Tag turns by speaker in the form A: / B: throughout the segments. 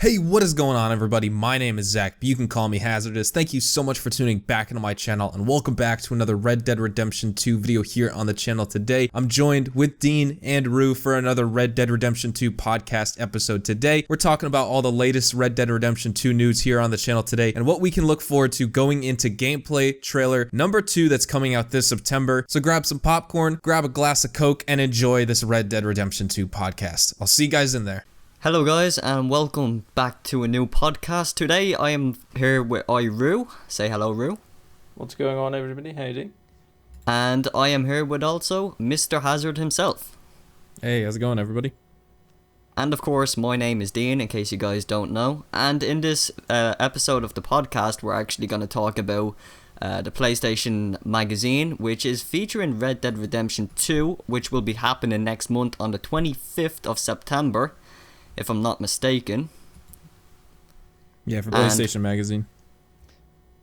A: Hey, what is going on, everybody? My name is Zach, but you can call me Hazardous. Thank you so much for tuning back into my channel, and welcome back to another Red Dead Redemption 2 video here on the channel today. I'm joined with Dean and Rue for another Red Dead Redemption 2 podcast episode today. We're talking about all the latest Red Dead Redemption 2 news here on the channel today, and what we can look forward to going into gameplay trailer number 2 that's coming out this September. So grab some popcorn, grab a glass of Coke, and enjoy this Red Dead Redemption 2 podcast. I'll see you guys in there.
B: Hello guys, and welcome back to a new podcast. Today I am here with Rue. Say hello, Rue.
C: What's going on, everybody? How you doing?
B: And I am here with also Mr. Hazard himself.
A: Hey, how's it going, everybody?
B: And of course, my name is Dean, in case you guys don't know. And in this episode of the podcast, we're actually going to talk about the PlayStation magazine, which is featuring Red Dead Redemption 2, which will be happening next month on the 25th of September. If I'm not mistaken.
A: Yeah, for PlayStation magazine.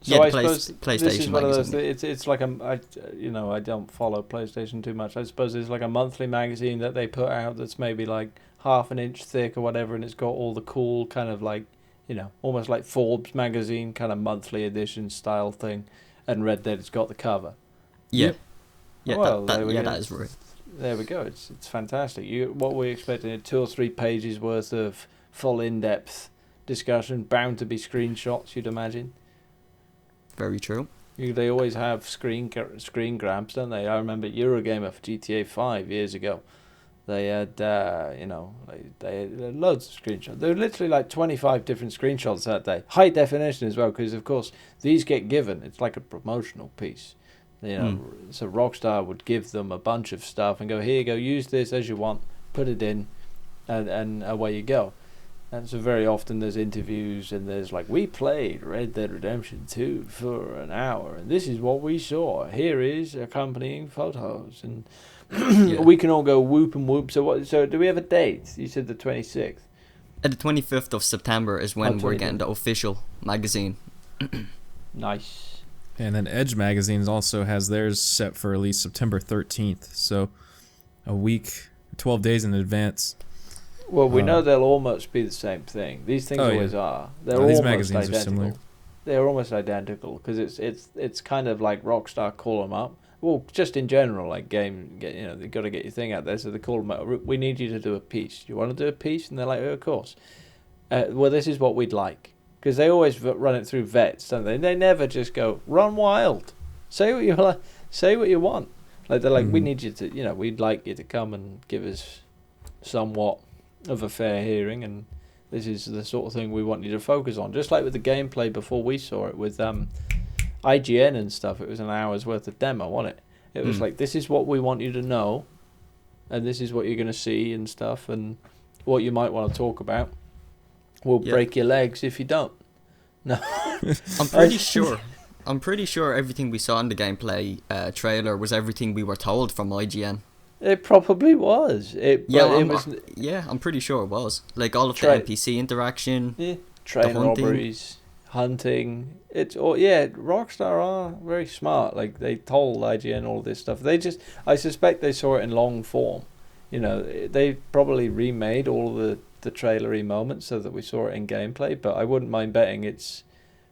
C: So
B: yeah,
C: I suppose
B: PlayStation
C: this is one of those.
B: magazine.
C: It's like I don't follow PlayStation too much. I suppose it's like a monthly magazine that they put out that's maybe like half an inch thick or whatever, and it's got all the cool kind of like, almost like Forbes magazine kind of monthly edition style thing, and Red Dead's got the cover.
B: Yeah. Yeah,
C: well,
B: that is right.
C: There we go. It's fantastic. What we're expecting, 2 or 3 pages worth of full in-depth discussion, bound to be screenshots, you'd imagine.
B: Very true.
C: They always have screen grabs, don't they? I remember Eurogamer for GTA 5 years ago. They had, they had loads of screenshots. There were literally like 25 different screenshots that day. High definition as well, because of course these get given. It's like a promotional piece. So Rockstar would give them a bunch of stuff and go, here you go, use this as you want, put it in, and away you go. And so very often there's interviews and there's like, we played Red Dead Redemption 2 for an hour and this is what we saw. Here is accompanying photos, and we can all go whoop and whoop. So do we have a date? You said the 26th.
B: The 25th of September is when we're getting the official magazine.
C: Nice.
A: And then Edge Magazines also has theirs set for release September 13th, so a week, 12 days in advance.
C: Well, we know they'll almost be the same thing. These things always are. They're
A: these
C: almost
A: magazines
C: identical.
A: are similar.
C: They're almost identical because it's kind of like Rockstar call them up. Well, just in general, like they've got to get your thing out there, so they call them up. We need you to do a piece. You want to do a piece? And they're like, oh, of course. Well, this is what we'd like. Because they always run it through vets, don't they? They never just go, run wild. Say what you like. Say what you want. Like they're like, we need you to, we'd like you to come and give us somewhat of a fair hearing, and this is the sort of thing we want you to focus on. Just like with the gameplay before we saw it with IGN and stuff, it was an hour's worth of demo, wasn't it? It was like, this is what we want you to know, and this is what you're going to see and stuff, and what you might want to talk about. We'll break your legs if you don't. No.
B: I'm pretty sure everything we saw in the gameplay trailer was everything we were told from IGN.
C: It probably was.
B: I'm pretty sure it was. Like all of the NPC interaction. Yeah.
C: Train robberies, hunting. Rockstar are very smart. Like they told IGN all this stuff. I suspect they saw it in long form. They probably remade all the trailery moments so that we saw it in gameplay, but I wouldn't mind betting it's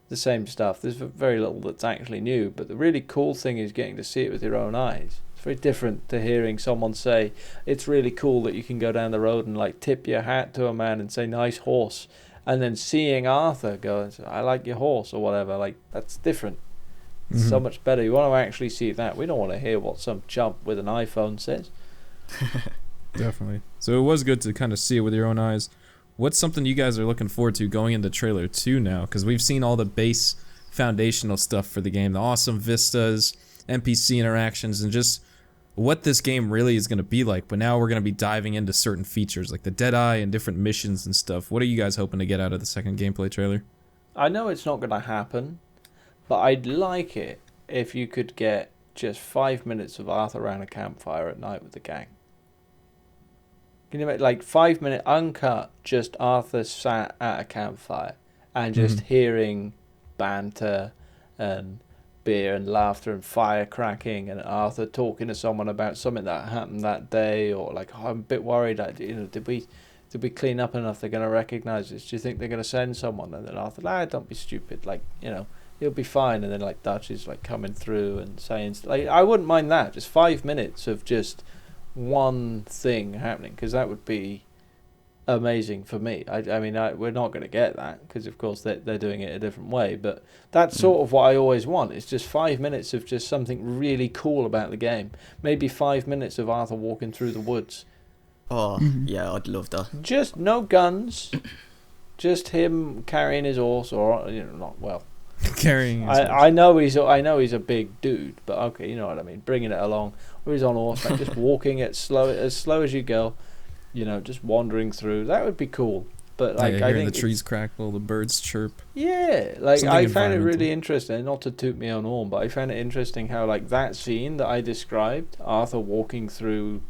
C: the same stuff. There's very little that's actually new, but the really cool thing is getting to see it with your own eyes. It's very different to hearing someone say, it's really cool that you can go down the road and like tip your hat to a man and say, nice horse, and then seeing Arthur go, I like your horse or whatever. Like, that's different. It's so much better. You want to actually see that. We don't want to hear what some chump with an iPhone says.
A: Definitely. So it was good to kind of see it with your own eyes. What's something you guys are looking forward to going into trailer 2 now? Because we've seen all the base foundational stuff for the game, the awesome vistas, NPC interactions, and just what this game really is going to be like. But now we're going to be diving into certain features like the Deadeye and different missions and stuff. What are you guys hoping to get out of the second gameplay trailer?
C: I know it's not going to happen, but I'd like it if you could get just 5 minutes of Arthur around a campfire at night with the gang. Can you make like 5 minute uncut, just Arthur sat at a campfire and just hearing banter and beer and laughter and fire cracking and Arthur talking to someone about something that happened that day, or like, oh, I'm a bit worried. Did They'll be clean up enough. They're going to recognize this. Do you think they're going to send someone? And then Arthur, don't be stupid. Like, he'll be fine. And then like Dutch is like coming through and saying, like, I wouldn't mind that. Just 5 minutes of just one thing happening, because that would be amazing for me. I mean, we're not going to get that because of course they're doing it a different way, but that's sort of what I always want. It's just 5 minutes of just something really cool about the game. Maybe 5 minutes of Arthur walking through the woods.
B: Oh, yeah, I'd love that.
C: Just no guns, just him carrying his horse, or not well.
A: Carrying his horse.
C: I know he's a big dude, but okay, you know what I mean. Bringing it along, or he's on horseback, just walking as slow as you go. Just wandering through. That would be cool. But like, I think
A: the trees crackle, the birds chirp.
C: Yeah, like I found it really interesting. Not to toot me own horn, but I found it interesting how like that scene that I described, Arthur walking through,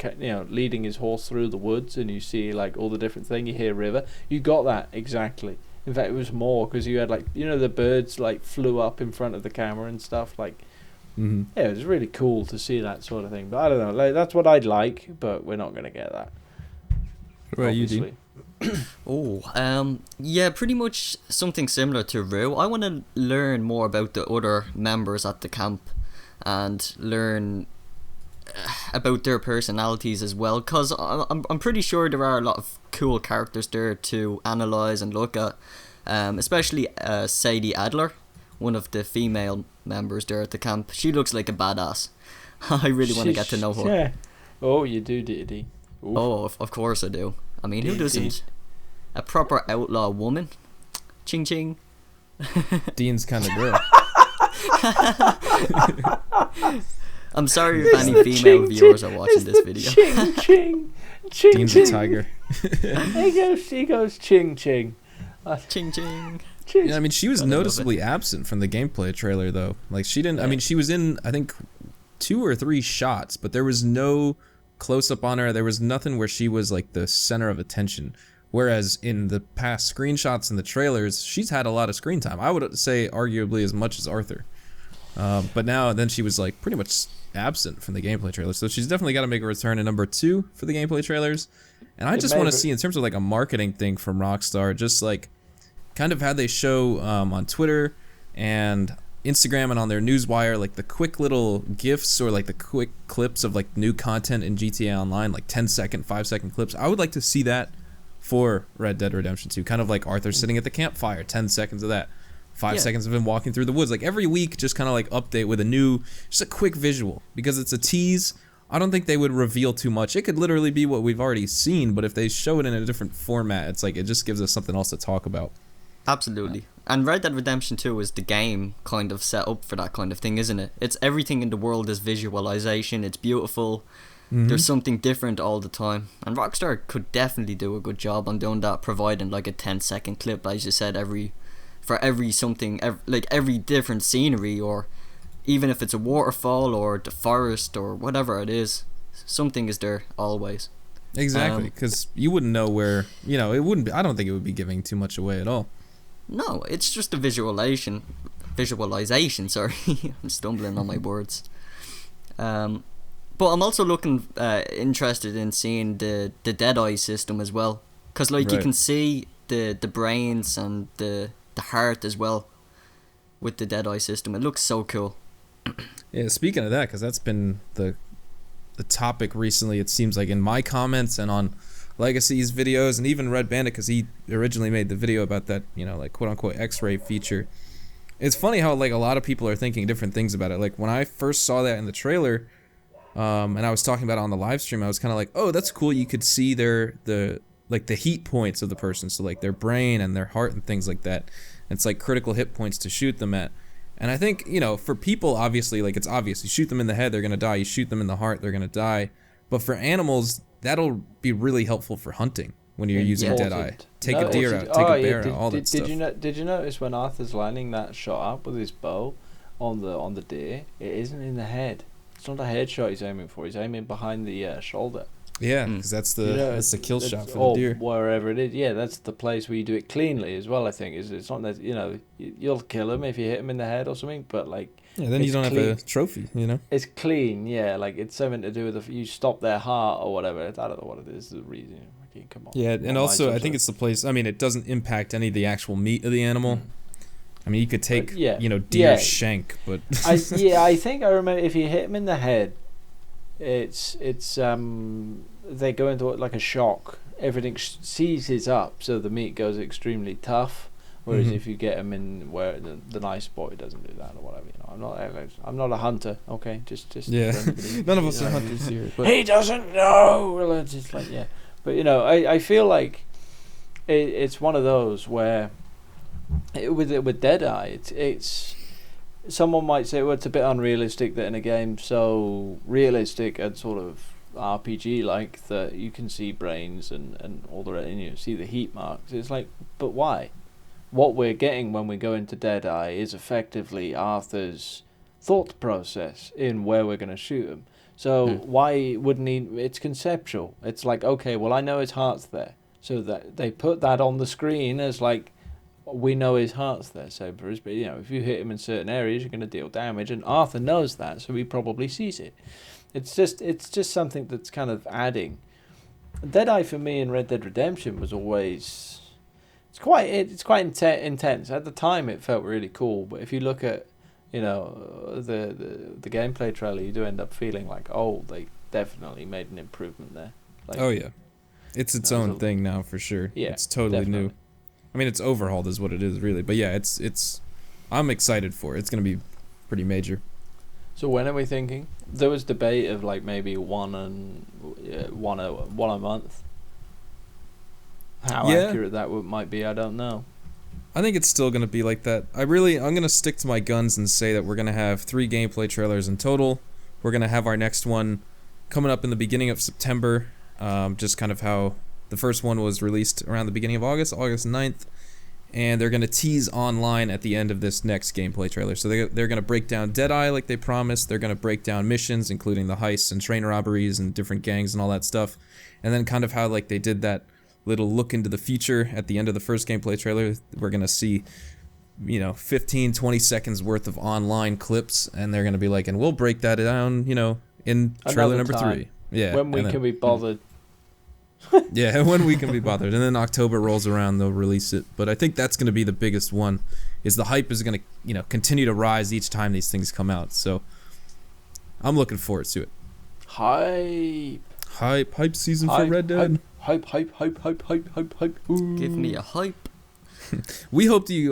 C: leading his horse through the woods, and you see like all the different thing. You hear river. You got that exactly. In fact, it was more because you had like the birds like flew up in front of the camera and stuff like.
A: Mm-hmm.
C: Yeah, it was really cool to see that sort of thing. But I don't know. Like, that's what I'd like, but we're not going to get that.
A: What about you, Dean?
B: Yeah, pretty much something similar to Rue. I want to learn more about the other members at the camp and learn about their personalities as well, because I'm pretty sure there are a lot of cool characters there to analyze and look at, especially Sadie Adler, one of the female members there at the camp. She looks like a badass. I really want to get to know her.
C: Yeah. Oh, you do, Diddy.
B: Oh, of course I do. I mean, who doesn't? A proper outlaw woman. Ching ching.
A: Dean's kind of girl.
B: I'm sorry if any female viewers are watching this video.
C: Ching ching. Ching
A: Dean's
C: ching.
A: a tiger.
C: He goes ching ching.
B: Ching ching.
C: Ching.
A: Yeah, I mean, she was noticeably absent from the gameplay trailer, though. Like, she didn't. I mean, she was in, I think, 2 or 3 shots, but there was no close-up on her. There was nothing where she was like the center of attention, whereas in the past screenshots and the trailers, she's had a lot of screen time. I would say arguably as much as Arthur, but then she was like pretty much absent from the gameplay trailer, so she's definitely got to make a return in number 2 for the gameplay trailers. And I just want to see, in terms of like a marketing thing from Rockstar, just like kind of how they show on Twitter and Instagram and on their newswire, like the quick little GIFs or like the quick clips of like new content in GTA Online, like 10-second, 5-second clips. I would like to see that for Red Dead Redemption 2, kind of like Arthur sitting at the campfire, 10 seconds of that, 5 seconds of him walking through the woods. Like every week, just kind of like update with just a quick visual, because it's a tease. I don't think they would reveal too much. It could literally be what we've already seen, but if they show it in a different format, it's like it just gives us something else to talk about.
B: Absolutely. And Red Dead Redemption 2 is the game kind of set up for that kind of thing, isn't it? It's everything in the world is visualization. It's beautiful. Mm-hmm. There's something different all the time. And Rockstar could definitely do a good job on doing that, providing like a 10-second clip, as you said, for every different scenery, or even if it's a waterfall or the forest or whatever it is, something is there always.
A: Exactly, because you wouldn't know where, it wouldn't be, I don't think it would be giving too much away at all.
B: No, it's just a visualization, sorry. I'm stumbling on my words. But I'm also looking interested in seeing the Deadeye system as well, because like you can see the brains and the heart as well with the Deadeye system. It looks so cool.
A: Yeah, speaking of that, because that's been the topic recently, it seems like, in my comments and on Legacy's videos, and even Red Bandit, because he originally made the video about that, like quote-unquote X-ray feature. It's funny how like a lot of people are thinking different things about it. Like when I first saw that in the trailer, and I was talking about it on the live stream, I was kind of like, oh, that's cool. You could see the heat points of the person, so like their brain and their heart and things like that. It's like critical hit points to shoot them at. And I think, for people, obviously, like it's obvious. You shoot them in the head, they're gonna die. You shoot them in the heart, they're gonna die. But for animals, that'll be really helpful for hunting when you're using Deadeye. Take a deer out, take a bear out, all that stuff.
C: Did you notice when Arthur's landing that shot up with his bow on the deer? It isn't in the head. It's not a headshot he's aiming for. He's aiming behind the shoulder.
A: Yeah, because that's the kill shot for the deer.
C: Wherever it is. Yeah, that's the place where you do it cleanly as well, I think. It's not that, you'll kill him if you hit him in the head or something, but like...
A: Yeah, then you don't have a trophy,
C: It's clean, yeah. Like, it's something to do with you stop their heart or whatever. I don't know what it is, the reason. turkey. Come on.
A: Yeah, and
C: Not
A: also
C: nice
A: I think it's the place. I mean, it doesn't impact any of the actual meat of the animal. I mean, you could take deer shank, but
C: I think I remember if you hit them in the head, it's they go into like a shock. Everything seizes up, so the meat goes extremely tough. Whereas if you get them in where the nice boy doesn't do that or whatever, I'm not a hunter. Okay, just
A: yeah. None of us are hunters here. But
C: he doesn't know. Well, it's just like but I feel like it's one of those where with Deadeye, it's someone might say, well, it's a bit unrealistic that in a game so realistic and sort of RPG like that you can see brains and all the rest, and you see the heat marks. It's like, but why? What we're getting when we go into Deadeye is effectively Arthur's thought process in where we're going to shoot him. So why wouldn't he? It's conceptual. It's like, okay, well, I know his heart's there, so that they put that on the screen as like, we know his heart's there. So for his, if you hit him in certain areas, you're going to deal damage, and Arthur knows that, so he probably sees it. It's just something that's kind of adding. Deadeye for me in Red Dead Redemption was always. It's quite intense. At the time, it felt really cool. But if you look at, the gameplay trailer, you do end up feeling like, oh, they definitely made an improvement there. Like,
A: oh yeah, it's its own thing now for sure. Yeah, it's totally definitely new. I mean, it's overhauled is what it is really. But yeah, it's. I'm excited for it. It's gonna be pretty major.
C: So when are we thinking? There was debate of like maybe one a month. How accurate that might be, I don't know.
A: I think it's still going to be like that. I'm going to stick to my guns and say that we're going to have 3 gameplay trailers in total. We're going to have our next one coming up in the beginning of September. Just kind of how the first one was released around the beginning of August 9th. And they're going to tease online at the end of this next gameplay trailer. So they're going to break down Deadeye like they promised. They're going to break down missions, including the heists and train robberies and different gangs and all that stuff. And then kind of how like they did that little look into the future at the end of the first gameplay trailer. We're going to see, 15-20 seconds worth of online clips, and they're going to be like, and we'll break that down, in trailer number 3. Yeah.
C: When we can be bothered.
A: Yeah, when we can be bothered. And then October rolls around, they'll release it. But I think that's going to be the biggest one, is the hype is going to, continue to rise each time these things come out. So I'm looking forward to it. Hype season for Red Dead.
C: Hype. Ooh.
B: Give me a hype.
A: We hope you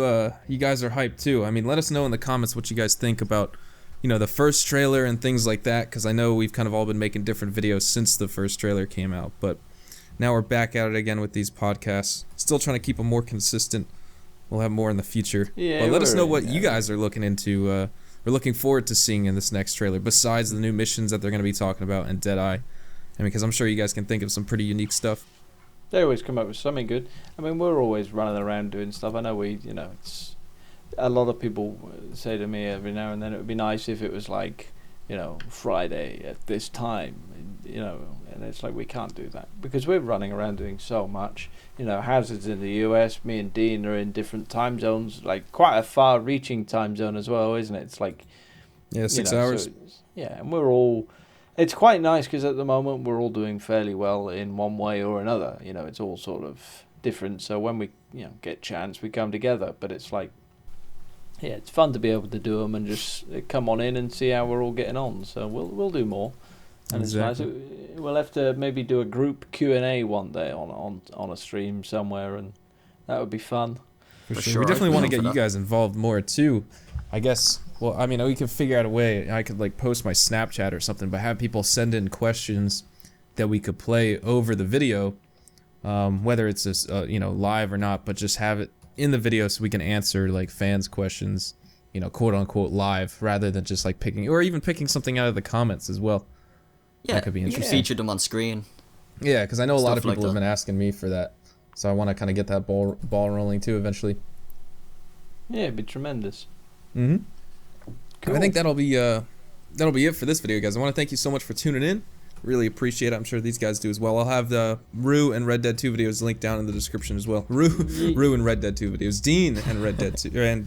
A: guys are hyped too. I mean, let us know in the comments what you guys think about, the first trailer and things like that, because I know we've kind of all been making different videos since the first trailer came out, but now we're back at it again with these podcasts. Still trying to keep them more consistent. We'll have more in the future. Yeah, but let us know what you guys are looking into. We're looking forward to seeing in this next trailer, besides the new missions that they're going to be talking about in Deadeye. I mean, because I'm sure you guys can think of some pretty unique stuff.
C: They always come up with something good. I mean, we're always running around doing stuff. I know it's a lot of people say to me every now and then, it would be nice if it was like, Friday at this time, and it's like we can't do that because we're running around doing so much. Hazard's in the US, me and Dean are in different time zones, like quite a far-reaching time zone as well, isn't it? It's like
A: 6 hours.
C: So, and we're all. It's quite nice because at the moment we're all doing fairly well in one way or another. It's all sort of different. So when we get chance, we come together. But it's like, it's fun to be able to do them and just come on in and see how we're all getting on. So we'll do more. And exactly. It's nice. We'll have to maybe do a group Q&A one day on a stream somewhere, and that would be fun.
A: For sure. We definitely want to get you guys involved more too. I guess. Well, I mean, we could figure out a way. I could like post my Snapchat or something, but have people send in questions that we could play over the video, whether it's just live or not. But just have it in the video so we can answer like fans' questions, quote unquote live, rather than just like picking something out of the comments as well.
B: Yeah, that could be interesting. You can feature them on screen.
A: Yeah, because I know a lot of people have been asking me for that, so I want to kind of get that ball rolling too eventually.
C: Yeah, it'd be tremendous.
A: Mm-hmm. Cool. I think that'll be it for this video, guys. I want to thank you so much for tuning in. Really appreciate it. I'm sure these guys do as well. I'll have the Rue and Red Dead 2 videos linked down in the description as well. Rue and Red Dead 2 videos. Dean and Red Dead 2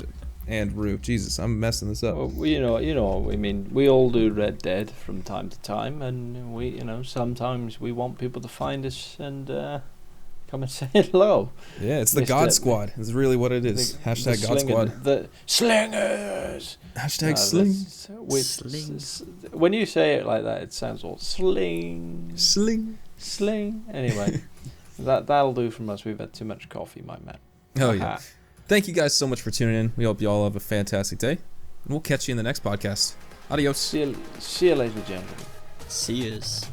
A: and Rue. Jesus, I'm messing this up.
C: Well, you know. I mean, we all do Red Dead from time to time, and we, sometimes we want people to find us and Come and say hello.
A: Yeah, it's the
C: Mr.
A: God Squad. It's really what it is. Hashtag God Squad.
C: The slingers.
A: Hashtag sling.
C: When you say it like that, it sounds all sling.
A: Sling.
C: Anyway, that'll do from us. We've had too much coffee, my man.
A: Oh, yeah. Thank you guys so much for tuning in. We hope you all have a fantastic day. And we'll catch you in the next podcast. Adios.
C: See you later, gentlemen.
B: See yous.